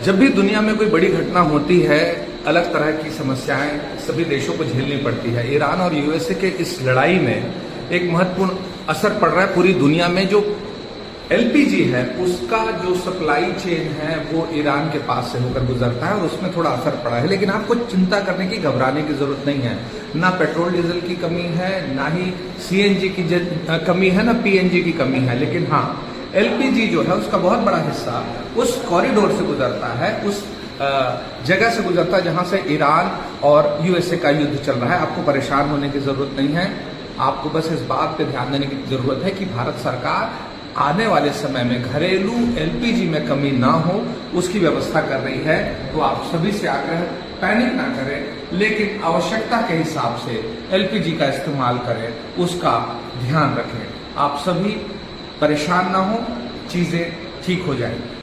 जब भी दुनिया में कोई बड़ी घटना होती है, अलग तरह की समस्याएं सभी देशों को झेलनी पड़ती है। ईरान और यूएसए के इस लड़ाई में एक महत्वपूर्ण असर पड़ रहा है पूरी दुनिया में। जो एलपीजी है उसका जो सप्लाई चेन है वो ईरान के पास से होकर गुजरता है और उसमें थोड़ा असर पड़ा है। लेकिन आपको चिंता करने की, घबराने की जरूरत नहीं है। ना पेट्रोल डीजल की कमी है, ना ही सीएनजी की कमी है, ना पीएनजी की कमी है। लेकिन हाँ, एलपीजी जो है उसका बहुत बड़ा हिस्सा उस कॉरिडोर से गुजरता है, उस जगह से गुजरता है जहां से ईरान और यूएसए का युद्ध चल रहा है। आपको परेशान होने की जरूरत नहीं है। आपको बस इस बात पे ध्यान देने की जरूरत है कि भारत सरकार आने वाले समय में घरेलू एलपीजी में कमी ना हो उसकी व्यवस्था कर रही है। तो आप सभी से आग्रह, पैनिक ना करें, लेकिन आवश्यकता के हिसाब से एलपीजी का इस्तेमाल करें, उसका ध्यान रखें। आप सभी परेशान ना हो, चीजें ठीक हो जाएंगी।